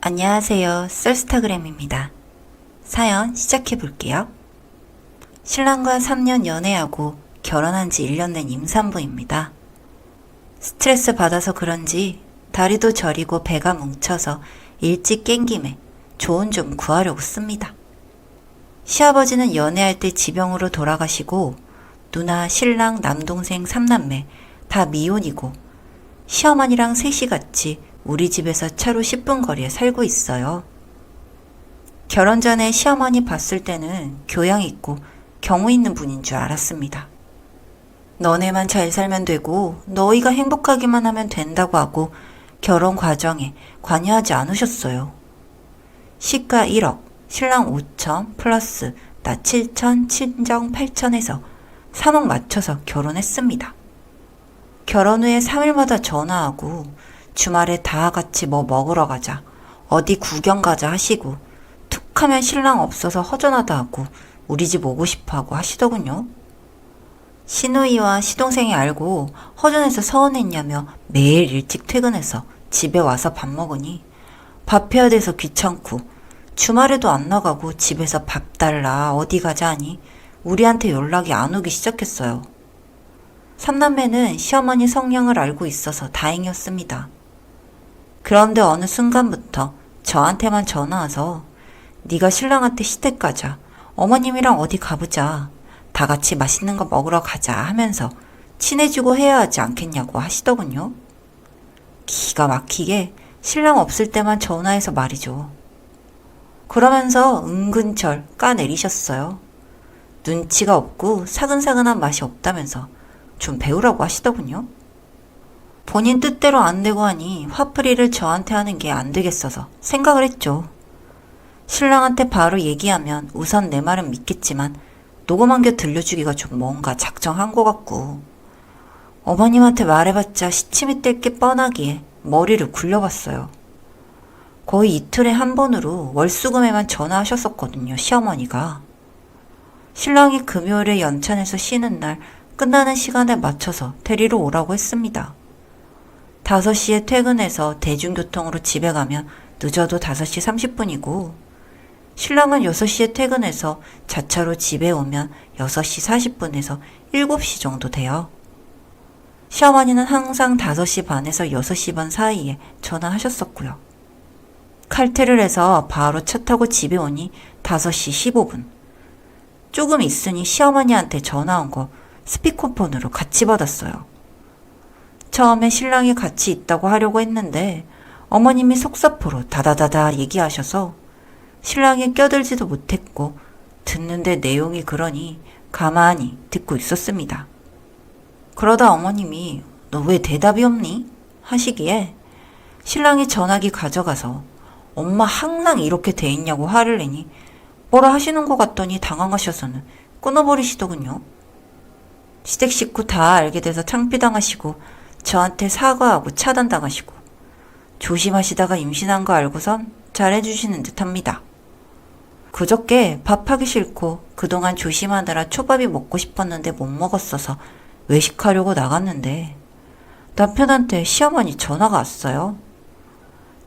안녕하세요. 썰스타그램입니다. 사연 시작해 볼게요. 신랑과 3년 연애하고 결혼한 지 1년 된 임산부입니다. 스트레스 받아서 그런지 다리도 저리고 배가 뭉쳐서 일찍 깬 김에 조언 좀 구하려고 씁니다. 시아버지는 연애할 때 지병으로 돌아가시고 누나, 신랑, 남동생 3남매 다 미혼이고 시어머니랑 셋이 같이 우리 집에서 차로 10분 거리에 살고 있어요. 결혼 전에 시어머니 봤을 때는 교양 있고 경우 있는 분인 줄 알았습니다. 너네만 잘 살면 되고 너희가 행복하기만 하면 된다고 하고 결혼 과정에 관여하지 않으셨어요. 시가 1억, 신랑 5천 플러스 나 7천, 친정 8천 해서 3억 맞춰서 결혼했습니다. 결혼 후에 3일마다 전화하고 주말에 다 같이 뭐 먹으러 가자, 어디 구경 가자 하시고 툭 하면 신랑 없어서 허전하다 하고 우리 집 오고 싶어 하고 하시더군요. 시누이와 시동생이 알고 허전해서 서운했냐며 매일 일찍 퇴근해서 집에 와서 밥 먹으니 밥 해야 돼서 귀찮고 주말에도 안 나가고 집에서 밥 달라 어디 가자 하니 우리한테 연락이 안 오기 시작했어요. 삼남매는 시어머니 성향을 알고 있어서 다행이었습니다. 그런데 어느 순간부터 저한테만 전화와서 네가 신랑한테 시댁 가자, 어머님이랑 어디 가보자, 다 같이 맛있는 거 먹으러 가자 하면서 친해지고 해야 하지 않겠냐고 하시더군요. 기가 막히게 신랑 없을 때만 전화해서 말이죠. 그러면서 은근절 까내리셨어요. 눈치가 없고 사근사근한 맛이 없다면서 좀 배우라고 하시더군요. 본인 뜻대로 안 되고 하니 화풀이를 저한테 하는 게 안 되겠어서 생각을 했죠. 신랑한테 바로 얘기하면 우선 내 말은 믿겠지만 녹음한 게 들려주기가 좀 뭔가 작정한 것 같고 어머님한테 말해봤자 시침이 뗄 게 뻔하기에 머리를 굴려봤어요. 거의 이틀에 한 번으로 월수금에만 전화하셨었거든요, 시어머니가. 신랑이 금요일에 연찬에서 쉬는 날 끝나는 시간에 맞춰서 데리러 오라고 했습니다. 5시에 퇴근해서 대중교통으로 집에 가면 늦어도 5시 30분이고 신랑은 6시에 퇴근해서 자차로 집에 오면 6시 40분에서 7시 정도 돼요. 시어머니는 항상 5시 반에서 6시 반 사이에 전화하셨었고요. 칼퇴를 해서 바로 차 타고 집에 오니 5시 15분. 조금 있으니 시어머니한테 전화 온 거 스피커폰으로 같이 받았어요. 처음에 신랑이 같이 있다고 하려고 했는데 어머님이 속사포로 다다다다 얘기하셔서 신랑이 껴들지도 못했고 듣는데 내용이 그러니 가만히 듣고 있었습니다. 그러다 어머님이 너 왜 대답이 없니? 하시기에 신랑이 전화기 가져가서 엄마 항상 이렇게 돼 있냐고 화를 내니 뭐라 하시는 것 같더니 당황하셔서는 끊어버리시더군요. 시댁 식구 다 알게 돼서 창피당하시고 저한테 사과하고 차단당하시고 조심하시다가 임신한 거 알고선 잘해주시는 듯합니다. 그저께 밥하기 싫고 그동안 조심하느라 초밥이 먹고 싶었는데 못 먹었어서 외식하려고 나갔는데 남편한테 시어머니 전화가 왔어요.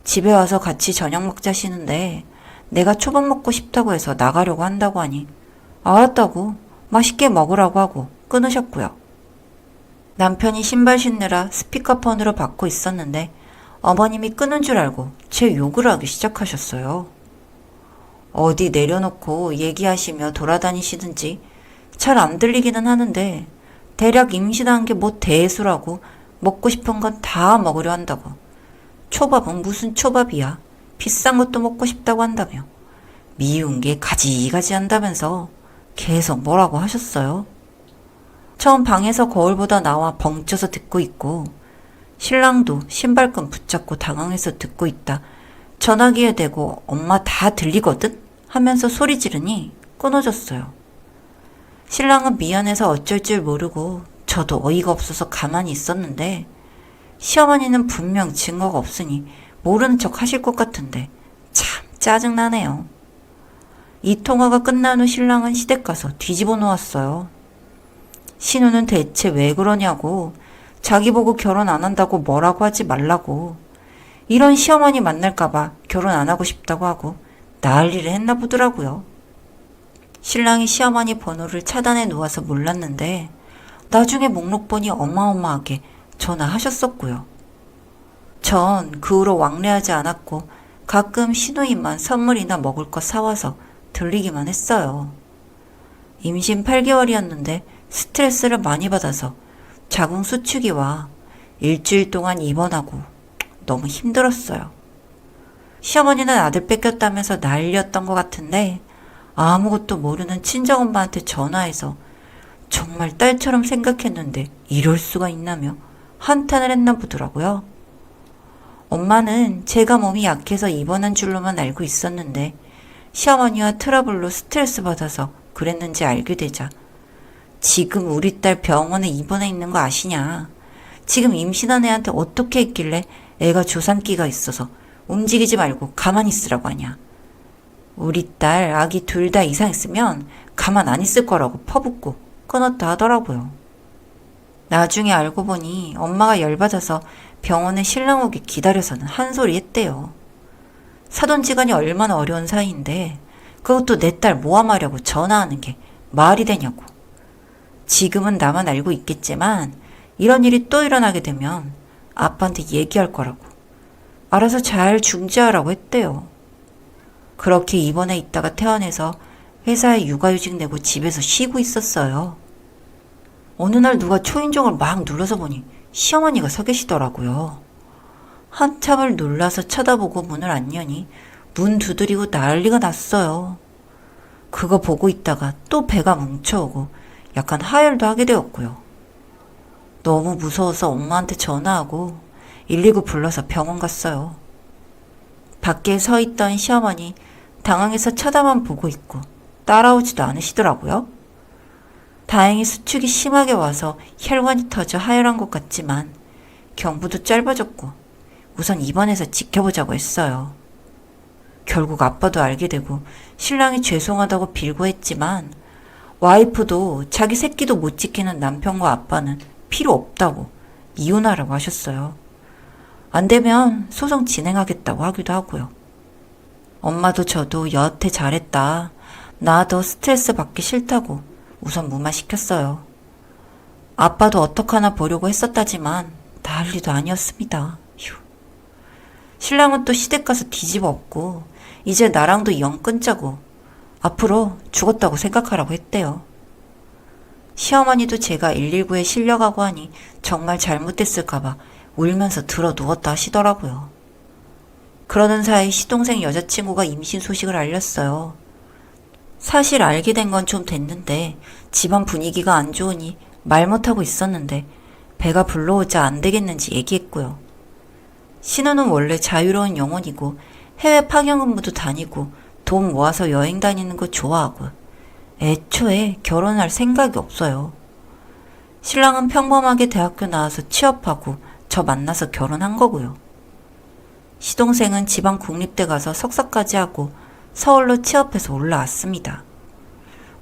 집에 와서 같이 저녁 먹자시는데 내가 초밥 먹고 싶다고 해서 나가려고 한다고 하니 알았다고 맛있게 먹으라고 하고 끊으셨고요. 남편이 신발 신느라 스피커폰으로 받고 있었는데 어머님이 끊은 줄 알고 제 욕을 하기 시작하셨어요. 어디 내려놓고 얘기하시며 돌아다니시든지 잘 안 들리기는 하는데 대략 임신한 게 뭐 대수라고 먹고 싶은 건 다 먹으려 한다고. 초밥은 무슨 초밥이야. 비싼 것도 먹고 싶다고 한다며. 미운 게 가지가지 한다면서 계속 뭐라고 하셨어요. 처음 방에서 거울보다 나와 벙쪄서 듣고 있고 신랑도 신발끈 붙잡고 당황해서 듣고 있다. 전화기에 대고 엄마 다 들리거든? 하면서 소리 지르니 끊어졌어요. 신랑은 미안해서 어쩔 줄 모르고 저도 어이가 없어서 가만히 있었는데 시어머니는 분명 증거가 없으니 모르는 척 하실 것 같은데 참 짜증나네요. 이 통화가 끝난 후 신랑은 시댁 가서 뒤집어 놓았어요. 신우는 대체 왜 그러냐고, 자기 보고 결혼 안 한다고 뭐라고 하지 말라고, 이런 시어머니 만날까봐 결혼 안 하고 싶다고 하고 난리를 했나 보더라고요. 신랑이 시어머니 번호를 차단해 놓아서 몰랐는데 나중에 목록 보니 어마어마하게 전화하셨었고요. 전 그 후로 왕래하지 않았고 가끔 시누이만 선물이나 먹을 거 사와서 들리기만 했어요. 임신 8개월이었는데 스트레스를 많이 받아서 자궁 수축이와 일주일 동안 입원하고 너무 힘들었어요. 시어머니는 아들 뺏겼다면서 난리였던 것 같은데 아무것도 모르는 친정엄마한테 전화해서 정말 딸처럼 생각했는데 이럴 수가 있나며 한탄을 했나 보더라고요. 엄마는 제가 몸이 약해서 입원한 줄로만 알고 있었는데 시어머니와 트러블로 스트레스 받아서 그랬는지 알게 되자 지금 우리 딸 병원에 입원해 있는 거 아시냐? 지금 임신한 애한테 어떻게 했길래 애가 조산기가 있어서 움직이지 말고 가만히 있으라고 하냐? 우리 딸 아기 둘 다 이상했으면 가만 안 있을 거라고 퍼붓고 끊었다 하더라고요. 나중에 알고 보니 엄마가 열받아서 병원에 신랑 오기 기다려서는 한 소리 했대요. 사돈지간이 얼마나 어려운 사이인데 그것도 내 딸 모함하려고 전화하는 게 말이 되냐고. 지금은 나만 알고 있겠지만 이런 일이 또 일어나게 되면 아빠한테 얘기할 거라고. 알아서 잘 중지하라고 했대요. 그렇게 입원해 있다가 퇴원해서 회사에 육아휴직 내고 집에서 쉬고 있었어요. 어느 날 누가 초인종을 막 눌러서 보니 시어머니가 서 계시더라고요. 한참을 놀라서 쳐다보고 문을 안 여니 문 두드리고 난리가 났어요. 그거 보고 있다가 또 배가 뭉쳐오고 약간 하혈도 하게 되었고요. 너무 무서워서 엄마한테 전화하고 119 불러서 병원 갔어요. 밖에 서 있던 시어머니 당황해서 쳐다만 보고 있고 따라오지도 않으시더라고요. 다행히 수축이 심하게 와서 혈관이 터져 하혈한 것 같지만 경부도 짧아졌고 우선 입원해서 지켜보자고 했어요. 결국 아빠도 알게 되고 신랑이 죄송하다고 빌고 했지만 와이프도 자기 새끼도 못 지키는 남편과 아빠는 필요 없다고 이혼하라고 하셨어요. 안 되면 소송 진행하겠다고 하기도 하고요. 엄마도 저도 여하태 잘했다. 나 더 스트레스 받기 싫다고 우선 무마시켰어요. 아빠도 어떡하나 보려고 했었다지만 난리도 아니었습니다. 휴. 신랑은 또 시댁 가서 뒤집어 엎고 이제 나랑도 영 끊자고 앞으로 죽었다고 생각하라고 했대요. 시어머니도 제가 119에 실려가고 하니 정말 잘못됐을까봐 울면서 들어 누웠다 하시더라고요. 그러는 사이 시동생 여자친구가 임신 소식을 알렸어요. 사실 알게 된 건 좀 됐는데 집안 분위기가 안 좋으니 말 못하고 있었는데 배가 불러오자 안 되겠는지 얘기했고요. 신우는 원래 자유로운 영혼이고 해외 파견 근무도 다니고 돈 모아서 여행 다니는 거 좋아하고 애초에 결혼할 생각이 없어요. 신랑은 평범하게 대학교 나와서 취업하고 저 만나서 결혼한 거고요. 시동생은 지방 국립대 가서 석사까지 하고 서울로 취업해서 올라왔습니다.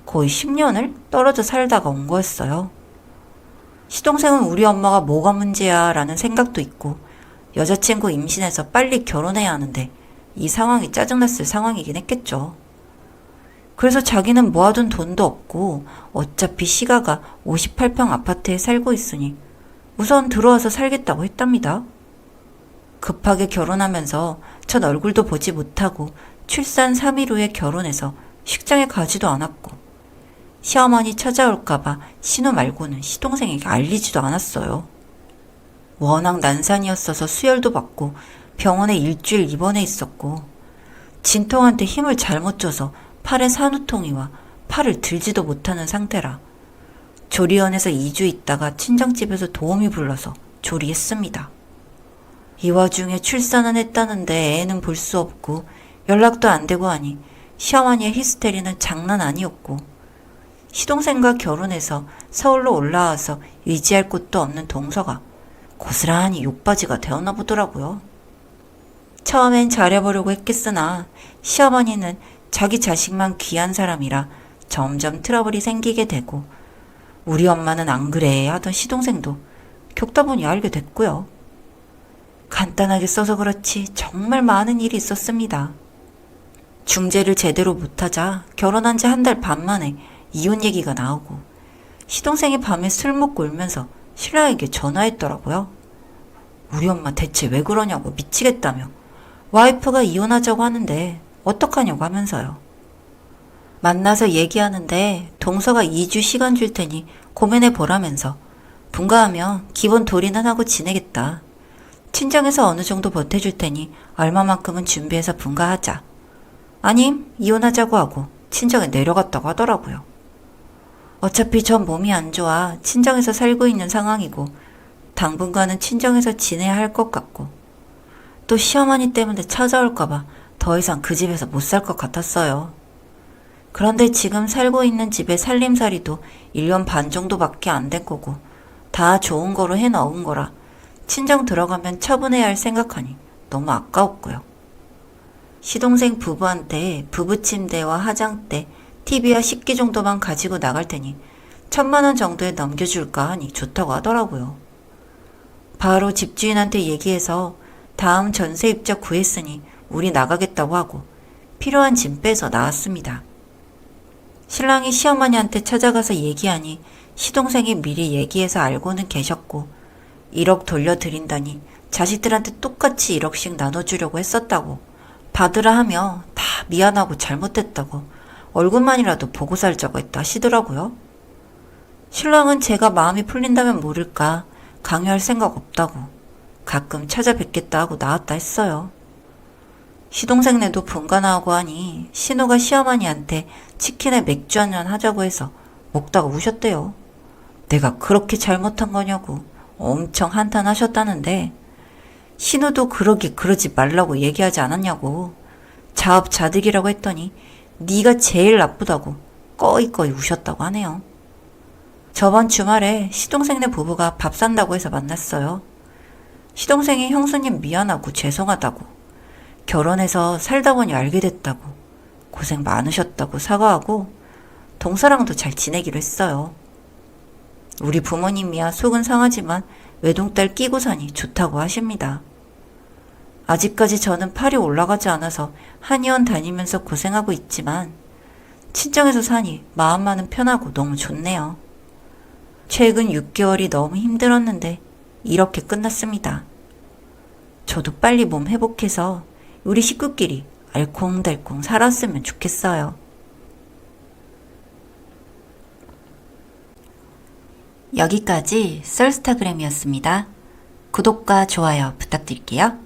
거의 10년을 떨어져 살다가 온 거였어요. 시동생은 우리 엄마가 뭐가 문제야 라는 생각도 있고 여자친구 임신해서 빨리 결혼해야 하는데 이 상황이 짜증났을 상황이긴 했겠죠. 그래서 자기는 모아둔 돈도 없고 어차피 시가가 58평 아파트에 살고 있으니 우선 들어와서 살겠다고 했답니다. 급하게 결혼하면서 전 얼굴도 보지 못하고 출산 3일 후에 결혼해서 식장에 가지도 않았고 시어머니 찾아올까봐 신우 말고는 시동생에게 알리지도 않았어요. 워낙 난산이었어서 수혈도 받고 병원에 일주일 입원해 있었고 진통한테 힘을 잘못 줘서 팔에 산후통이 와 팔을 들지도 못하는 상태라 조리원에서 2주 있다가 친정집에서 도우미 불러서 조리했습니다. 이 와중에 출산은 했다는데 애는 볼 수 없고 연락도 안 되고 하니 시어머니의 히스테리는 장난 아니었고 시동생과 결혼해서 서울로 올라와서 의지할 곳도 없는 동서가 고스란히 욕바지가 되었나 보더라고요. 처음엔 잘해보려고 했겠으나 시어머니는 자기 자식만 귀한 사람이라 점점 트러블이 생기게 되고 우리 엄마는 안 그래 하던 시동생도 겪다 보니 알게 됐고요. 간단하게 써서 그렇지 정말 많은 일이 있었습니다. 중재를 제대로 못하자 결혼한 지 한 달 반 만에 이혼 얘기가 나오고 시동생이 밤에 술 먹고 울면서 신랑에게 전화했더라고요. 우리 엄마 대체 왜 그러냐고 미치겠다며 와이프가 이혼하자고 하는데 어떡하냐고 하면서요. 만나서 얘기하는데 동서가 2주 시간 줄 테니 고민해 보라면서 분가하면 기본 도리는 하고 지내겠다. 친정에서 어느 정도 보태줄 테니 얼마만큼은 준비해서 분가하자. 아님 이혼하자고 하고 친정에 내려갔다고 하더라고요. 어차피 전 몸이 안 좋아 친정에서 살고 있는 상황이고 당분간은 친정에서 지내야 할 것 같고 또 시어머니 때문에 찾아올까봐 더 이상 그 집에서 못 살 것 같았어요. 그런데 지금 살고 있는 집의 살림살이도 1년 반 정도밖에 안 된 거고 다 좋은 거로 해놓은 거라 친정 들어가면 처분해야 할 생각하니 너무 아까웠고요. 시동생 부부한테 부부침대와 화장대, TV와 식기 정도만 가지고 나갈 테니 1,000만 원 정도에 넘겨줄까 하니 좋다고 하더라고요. 바로 집주인한테 얘기해서 다음 전세 입자 구했으니 우리 나가겠다고 하고 필요한 짐 빼서 나왔습니다. 신랑이 시어머니한테 찾아가서 얘기하니 시동생이 미리 얘기해서 알고는 계셨고 1억 돌려드린다니 자식들한테 똑같이 1억씩 나눠주려고 했었다고 받으라 하며 다 미안하고 잘못했다고 얼굴만이라도 보고 살자고 했다 하시더라고요. 신랑은 제가 마음이 풀린다면 모를까 강요할 생각 없다고 가끔 찾아뵙겠다 하고 나왔다 했어요. 시동생네도 분가 나오고 하니 신우가 시어머니한테 치킨에 맥주 한잔 하자고 해서 먹다가 우셨대요. 내가 그렇게 잘못한 거냐고 엄청 한탄하셨다는데 신우도 그러지 말라고 얘기하지 않았냐고 자업자득이라고 했더니 네가 제일 나쁘다고 꺼이꺼이 우셨다고 하네요. 저번 주말에 시동생네 부부가 밥 산다고 해서 만났어요. 시동생이 형수님 미안하고 죄송하다고 결혼해서 살다 보니 알게 됐다고 고생 많으셨다고 사과하고 동서랑도 잘 지내기로 했어요. 우리 부모님이야 속은 상하지만 외동딸 끼고 사니 좋다고 하십니다. 아직까지 저는 팔이 올라가지 않아서 한의원 다니면서 고생하고 있지만 친정에서 사니 마음만은 편하고 너무 좋네요. 최근 6개월이 너무 힘들었는데 이렇게 끝났습니다. 저도 빨리 몸 회복해서 우리 식구끼리 알콩달콩 살았으면 좋겠어요. 여기까지 썰스타그램이었습니다. 구독과 좋아요 부탁드릴게요.